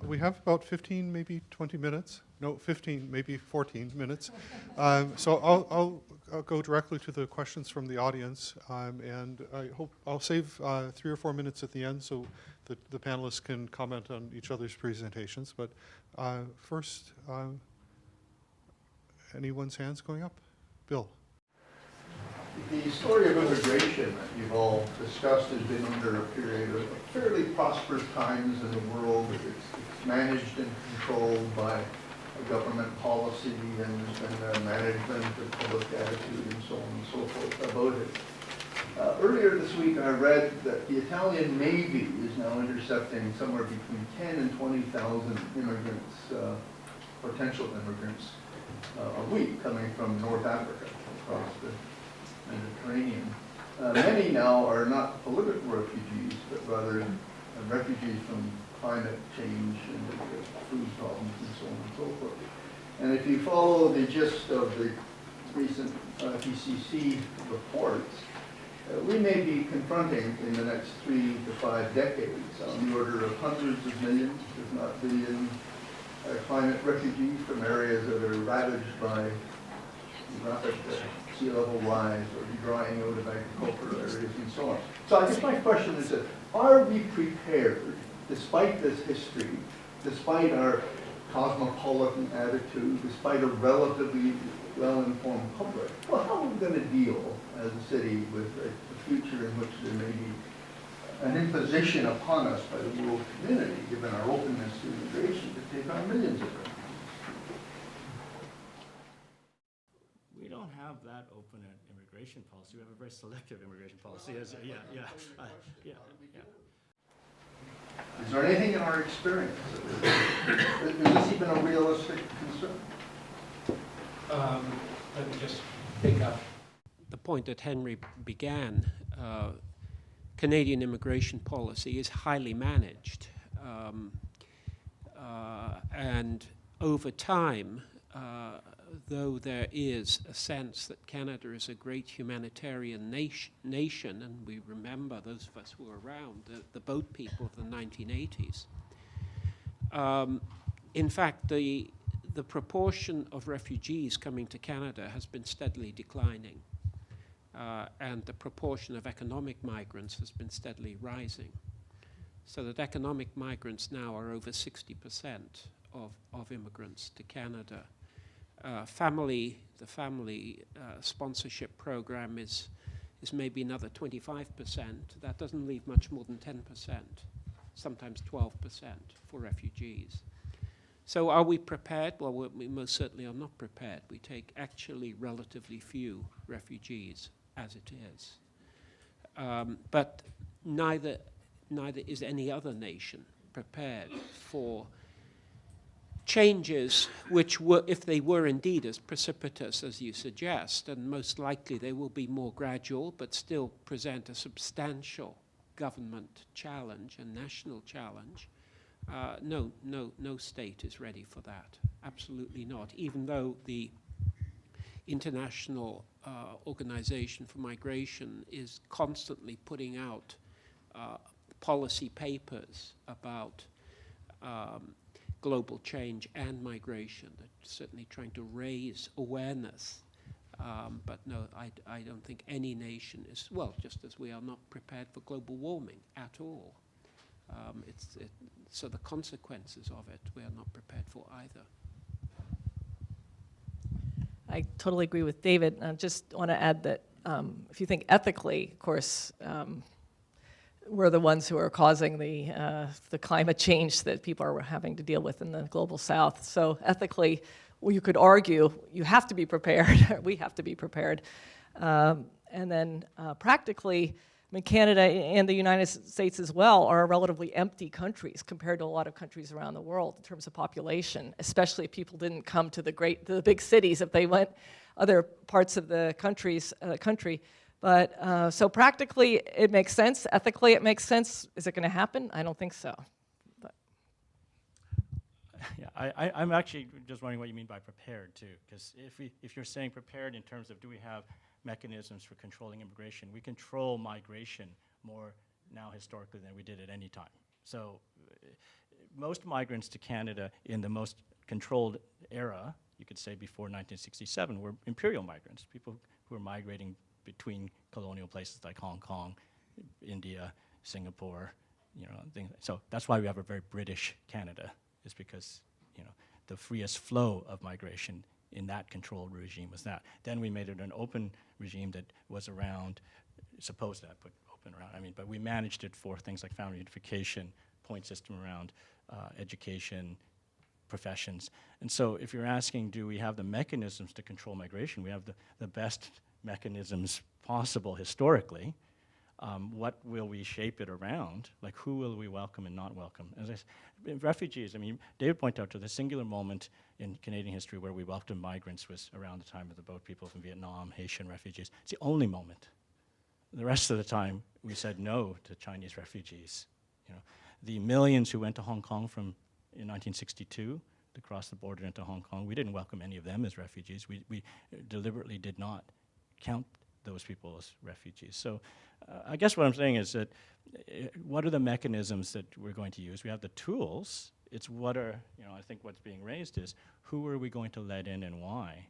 We have about 15, maybe 20 minutes. No, 15, maybe 14 minutes. So I'll go directly to the questions from the audience, and I hope I'll save 3 or 4 minutes at the end so that the panelists can comment on each other's presentations. But first, anyone's hands going up? Bill. The story of immigration that you've all discussed has been under a period of fairly prosperous times in the world. It's managed and controlled by a government policy, and there's been a management of public attitude and so on and so forth about it. Earlier this week I read that the Italian Navy is now intercepting somewhere between 10 and 20,000 immigrants, potential immigrants, a week coming from North Africa across the Mediterranean. Many now are not political refugees, but rather refugees from climate change and food problems and so on and so forth. And if you follow the gist of the recent IPCC reports, we may be confronting in the next 3 to 5 decades on the order of hundreds of millions, if not billions, climate refugees from areas that are ravaged by rapid sea level rise or the drying out of agricultural areas and so on. So I guess my question is that, are we prepared, despite this history, despite our cosmopolitan attitude, despite a relatively well-informed public, well, how are we going to deal as a city with a future in which there may be an imposition upon us by the world community, given our openness to immigration, to take on millions of refugees? We don't have that open an immigration policy. We have a very selective immigration policy. Yeah. Is there anything in our experience is this even a realistic concern? Let me just pick up the point that Henry began. Canadian immigration policy is highly managed, and over time, though there is a sense that Canada is a great humanitarian nation, and we remember, those of us who were around, the boat people of the 1980s. In fact, the proportion of refugees coming to Canada has been steadily declining, and the proportion of economic migrants has been steadily rising. So that economic migrants now are over 60% of immigrants to Canada. The family sponsorship program is maybe another 25%. That doesn't leave much more than 10%, sometimes 12% for refugees. So are we prepared? Well, we most certainly are not prepared. We take actually relatively few refugees as it is. But neither is any other nation prepared for changes which were, if they were indeed as precipitous as you suggest, and most likely they will be more gradual, but still present a substantial government challenge and national challenge. No state is ready for that. Absolutely not. Even though the International Organization for Migration is constantly putting out policy papers about global change and migration. They're certainly trying to raise awareness. But no, I don't think any nation is, well, just as we are not prepared for global warming at all. So the consequences of it, we are not prepared for either. I totally agree with David. I just want to add that if you think ethically, of course, we're the ones who are causing the climate change that people are having to deal with in the global south. So ethically, well, you could argue you have to be prepared. We have to be prepared. And then practically, I mean, Canada and the United States as well are relatively empty countries compared to a lot of countries around the world in terms of population, especially if people didn't come to the big cities, if they went other parts of the country. But so practically, it makes sense. Ethically, it makes sense. Is it going to happen? I don't think so. But. Yeah, I'm actually just wondering what you mean by prepared, too, because if you're saying prepared in terms of do we have mechanisms for controlling immigration, we control migration more now historically than we did at any time. So most migrants to Canada in the most controlled era, you could say before 1967, were imperial migrants, people who were migrating between colonial places like Hong Kong, India, Singapore, things. So that's why we have a very British Canada, is because, the freest flow of migration in that controlled regime was that. Then we made it an open regime that was around, supposed to put open around, but we managed it for things like family unification, point system around education, professions. And so if you're asking, do we have the mechanisms to control migration, we have the best mechanisms possible historically. What will we shape it around? Like, who will we welcome and not welcome? Refugees, David pointed out to the singular moment in Canadian history where we welcomed migrants was around the time of the boat people from Vietnam, Haitian refugees. It's the only moment. The rest of the time, we said no to Chinese refugees. The millions who went to Hong Kong in 1962 to cross the border into Hong Kong, we didn't welcome any of them as refugees. We deliberately did not count those people as refugees. So I guess what I'm saying is that what are the mechanisms that we're going to use? We have the tools. It's what are, I think what's being raised is who are we going to let in and why?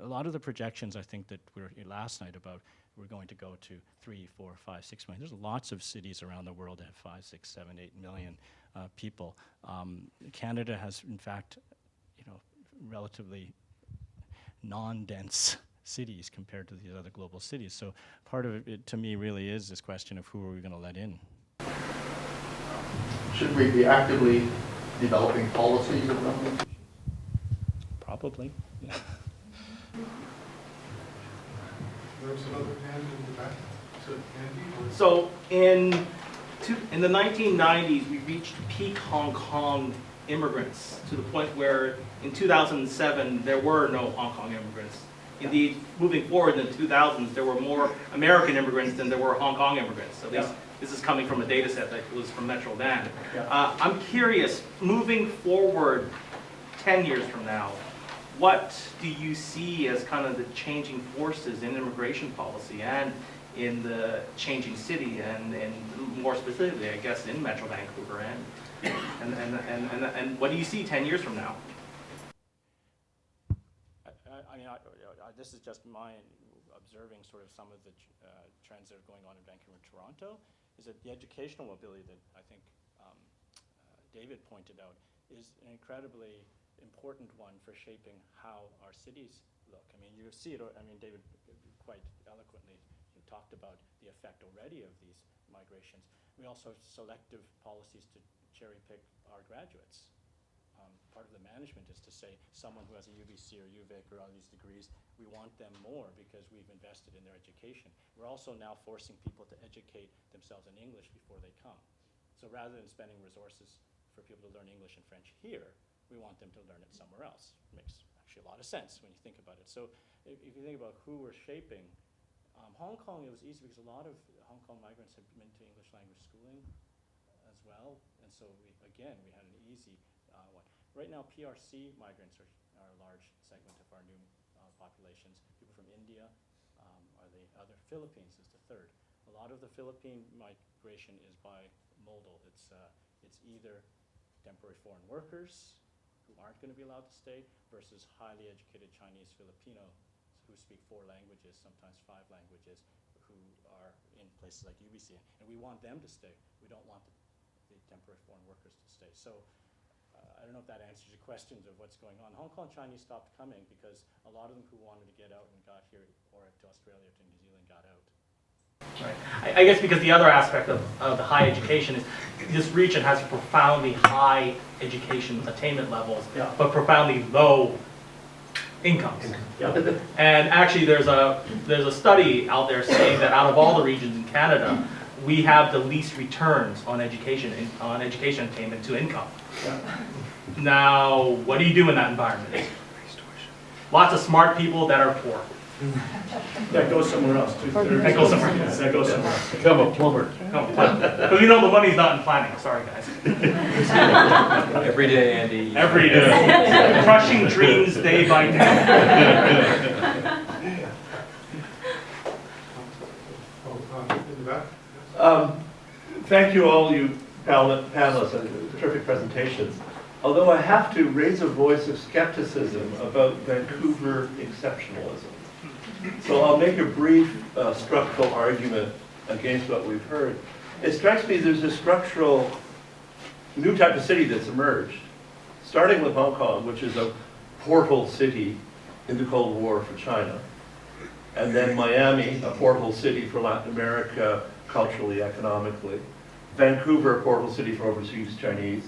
A lot of the projections I think that were last night about we're going to go to 3, 4, 5, 6 million. There's lots of cities around the world that have 5, 6, 7, 8 million people. Canada has, in fact, relatively non-dense cities compared to these other global cities. So part of it to me really is this question of who are we going to let in. Should we be actively developing policies around them? Probably. Yeah. There's another hand in the back. So, Andy, So in the 1990s, we reached peak Hong Kong immigrants to the point where in 2007, there were no Hong Kong immigrants. Indeed, moving forward in the 2000s, there were more American immigrants than there were Hong Kong immigrants. At least this is coming from a data set that was from Metropolitan. I'm curious, moving forward 10 years from now, what do you see as kind of the changing forces in immigration policy and in the changing city and more specifically, I guess, in Metro Vancouver and what do you see 10 years from now? This is just my observing sort of some of the trends that are going on in Vancouver and Toronto, is that the educational mobility that I think David pointed out is an incredibly important one for shaping how our cities look. You see it, David quite eloquently talked about the effect already of these migrations. We also have selective policies to cherry pick our graduates. Part of the management is to say someone who has a UBC or UVic or all these degrees, we want them more because we've invested in their education. We're also now forcing people to educate themselves in English before they come. So rather than spending resources for people to learn English and French here, we want them to learn it somewhere else. It makes actually a lot of sense when you think about it. So if you think about who we're shaping, Hong Kong, it was easy because a lot of Hong Kong migrants have been to English language schooling as well. And so we had an easy one. Right now, PRC migrants are a large segment of our new populations. People from India are the other. Philippines is the third. A lot of the Philippine migration is bimodal. It's either temporary foreign workers who aren't going to be allowed to stay versus highly educated Chinese Filipinos who speak 4 languages, sometimes 5 languages, who are in places like UBC. And we want them to stay. We don't want the temporary foreign workers to stay. So I don't know if that answers your questions of what's going on. Hong Kong Chinese stopped coming because a lot of them who wanted to get out and got here or to Australia or to New Zealand got out. Right. I guess because the other aspect of the high education is this region has profoundly high education attainment levels, but profoundly low incomes. And actually there's a study out there saying that out of all the regions in Canada, we have the least returns on education attainment to income. Now, what do you do in that environment? Lots of smart people that are poor. That goes somewhere else. That goes somewhere else. That goes somewhere else. Become a plumber. Because we know the money's not in planning. Sorry, guys. Every day, Andy. Every day. Crushing dreams day by day. in the back. thank you all, you panelists, terrific presentations. Although I have to raise a voice of skepticism about Vancouver exceptionalism. So I'll make a brief structural argument against what we've heard. It strikes me there's a structural new type of city that's emerged, starting with Hong Kong, which is a portal city in the Cold War for China. And then Miami, a portal city for Latin America, culturally, economically. Vancouver, a portal city for overseas Chinese.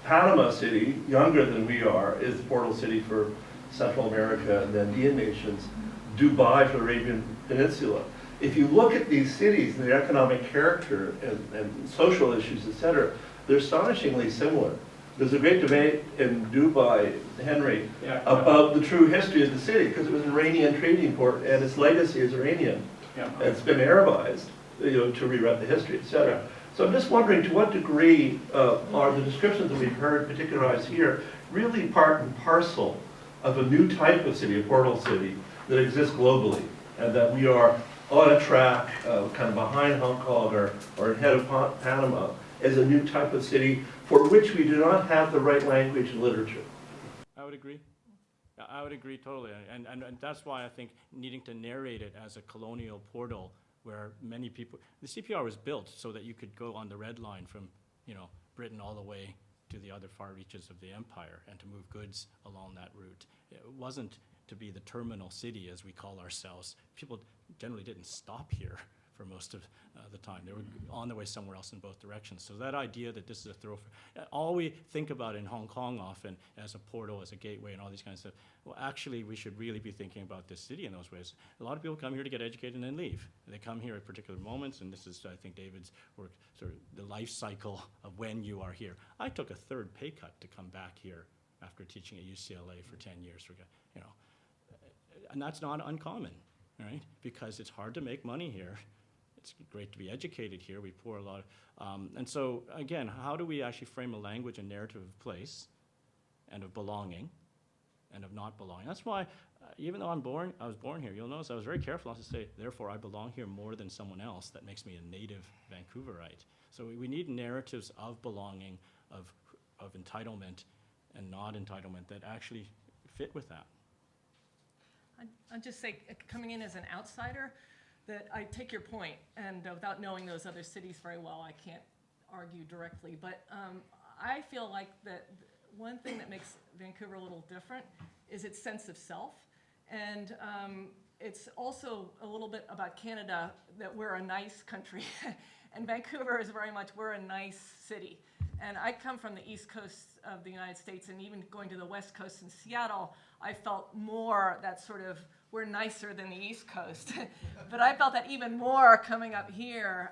Panama City, younger than we are, is the portal city for Central America and the Andean nations. Dubai for the Arabian Peninsula. If you look at these cities and their economic character and social issues, etc., they're astonishingly similar. There's a great debate in Dubai, Henry, about the true history of the city, because it was an Iranian trading port and its legacy is Iranian. Yeah. And it's been Arabized, to rewrite the history, etc. So I'm just wondering, to what degree are the descriptions that we've heard particularized here really part and parcel of a new type of city, a portal city, that exists globally, and that we are on a track kind of behind Hong Kong or ahead of Panama as a new type of city for which we do not have the right language and literature? I would agree. I would agree totally. And that's why I think needing to narrate it as a colonial portal where many people, the CPR was built so that you could go on the red line from, Britain all the way to the other far reaches of the empire and to move goods along that route. It wasn't to be the terminal city, as we call ourselves. People generally didn't stop here for most of the time. They were on their way somewhere else in both directions. So that idea that this is a thoroughfare, all we think about in Hong Kong often as a portal, as a gateway and all these kinds of stuff, well, actually we should really be thinking about this city in those ways. A lot of people come here to get educated and then leave. They come here at particular moments, and this is, I think, David's work, sort of the life cycle of when you are here. I took a third pay cut to come back here after teaching at UCLA for 10 years, and that's not uncommon, right? Because it's hard to make money here. It's great to be educated here. We pour a lot and so, again, how do we actually frame a language and narrative of place and of belonging and of not belonging? That's why, even though I was born here, you'll notice I was very careful not to say, therefore I belong here more than someone else. That makes me a native Vancouverite. So we need narratives of belonging, of entitlement and not entitlement that actually fit with that. I'll just say, coming in as an outsider, that I take your point, and without knowing those other cities very well, I can't argue directly, but I feel like that one thing that makes Vancouver a little different is its sense of self, and it's also a little bit about Canada, that we're a nice country, and Vancouver is very much, we're a nice city. And I come from the East Coast of the United States, and even going to the West Coast in Seattle, I felt more that sort of, we're nicer than the East Coast. But I felt that even more coming up here.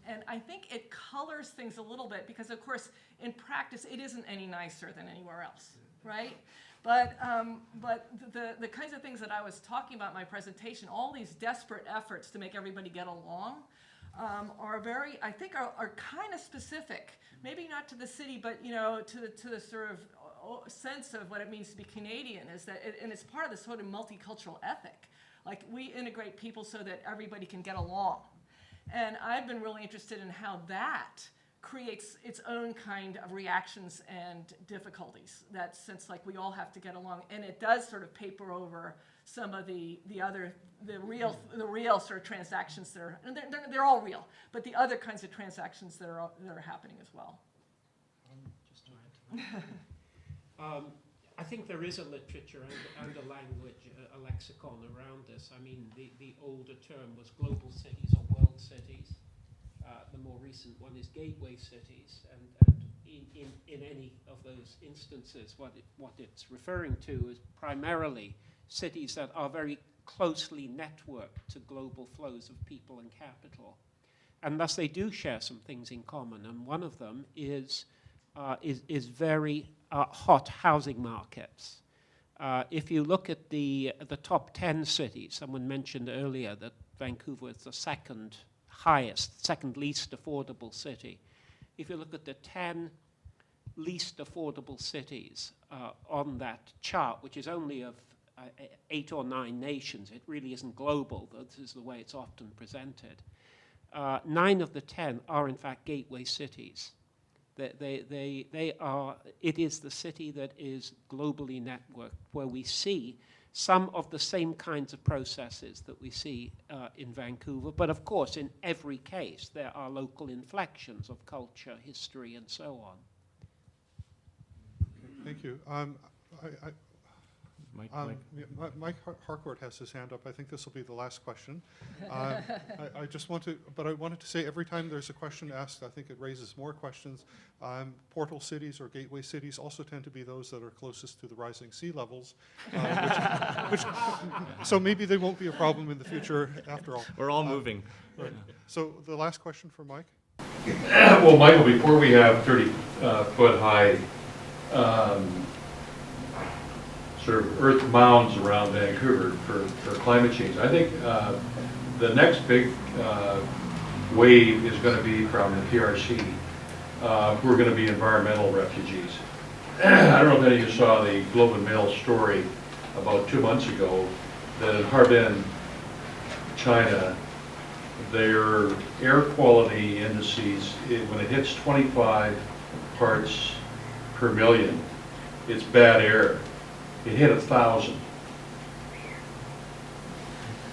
And I think it colors things a little bit because, of course, in practice, it isn't any nicer than anywhere else, right? But the kinds of things that I was talking about in my presentation, all these desperate efforts to make everybody get along, are very, I think, are kind of specific. Maybe not to the city, but to the sort of sense of what it means to be Canadian. Is that, and it's part of the sort of multicultural ethic. Like, we integrate people so that everybody can get along. And I've been really interested in how that creates its own kind of reactions and difficulties. That sense, like, we all have to get along, and it does sort of paper over some of the real sort of transactions that are, and they're all real, but the other kinds of transactions that are happening as well. Just to add to that. I think there is a literature and a language, a lexicon around this. I mean, the older term was global cities or world cities. The more recent one is gateway cities, and in any of those instances, what it's referring to is primarily cities that are very closely networked to global flows of people and capital, and thus they do share some things in common. And one of them is very hot housing markets. If you look at the top 10 cities, someone mentioned earlier that Vancouver is the second least affordable city. If you look at the 10 least affordable cities on that chart, which is only of 8 or 9 nations, it really isn't global, this is the way it's often presented. 9 of the 10 are in fact gateway cities. They are, it is the city that is globally networked, where we see some of the same kinds of processes that we see in Vancouver. But of course, in every case, there are local inflections of culture, history, and so on. Thank you. Mike Harcourt has his hand up. I think this will be the last question. I just want to, but I wanted to say every time there's a question asked, I think it raises more questions. Portal cities or gateway cities also tend to be those that are closest to the rising sea levels, so maybe they won't be a problem in the future after all. We're all moving. Right. So the last question for Mike. Well, Michael, before we have 30-foot high sort of earth mounds around Vancouver for climate change, I think the next big wave is going to be from the PRC, who are going to be environmental refugees. I don't know if any of you saw the Globe and Mail story about 2 months ago that in Harbin, China, their air quality indices, when it hits 25 parts per million, it's bad air. It hit 1,000.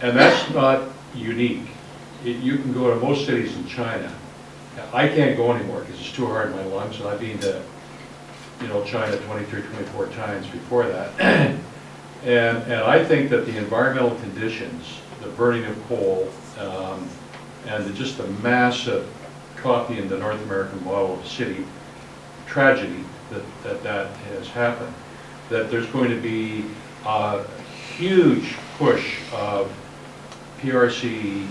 And that's not unique. You can go to most cities in China. I can't go anymore because it's too hard on my lungs, and I've been to, China 23, 24 times before that. and I think that the environmental conditions, the burning of coal, and just the massive copy in the North American model of city tragedy that has happened, that there's going to be a huge push of PRC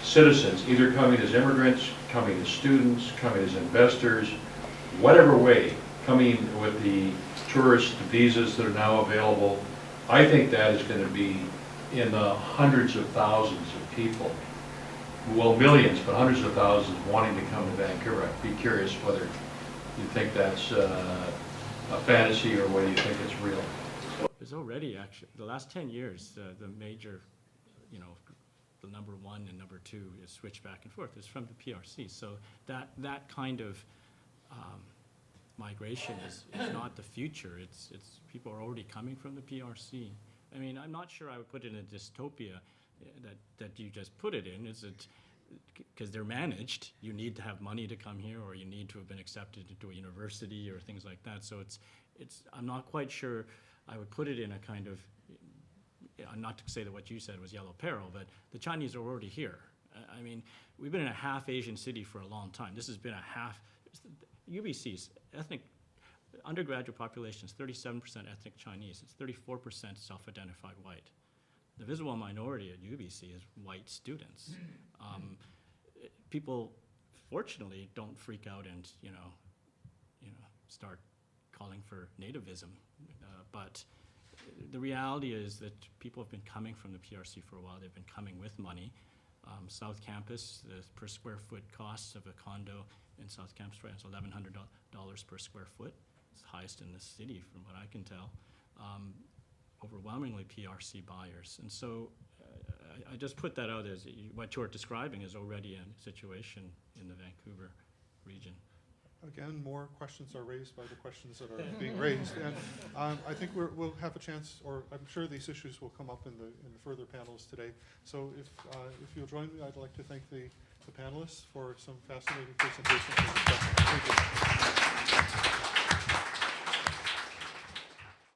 citizens, either coming as immigrants, coming as students, coming as investors, whatever way, coming with the tourist visas that are now available. I think that is going to be in the hundreds of thousands of people. Well, millions, but hundreds of thousands wanting to come to Vancouver. I'd be curious whether you think that's a fantasy or whether you think it's real. There's already actually, the last 10 years, the major, the number 1 and number 2 is switched back and forth. It's from the PRC. So that kind of migration is not the future. It's people are already coming from the PRC. I mean, I'm not sure I would put it in a dystopia that you just put it in. Is it because they're managed? You need to have money to come here, or you need to have been accepted into a university or things like that. So it's I'm not quite sure I would put it in a kind of, not to say that what you said was yellow peril, but the Chinese are already here. I mean, we've been in a half Asian city for a long time. This has been a half, UBC's ethnic undergraduate population is 37% ethnic Chinese. It's 34% self-identified white. The visible minority at UBC is white students. People, fortunately, don't freak out and start calling for nativism. But the reality is that people have been coming from the PRC for a while. They've been coming with money. South Campus, the per square foot costs of a condo in South Campus right now is $1,100 per square foot. It's the highest in the city, from what I can tell. Overwhelmingly PRC buyers. And so I just put that out as what you're describing is already a situation in the Vancouver region. Again, more questions are raised by the questions that are being raised, and I think we'll have a chance, or I'm sure these issues will come up in the further panels today. So if you'll join me, I'd like to thank the panelists for some fascinating presentations. Thank you.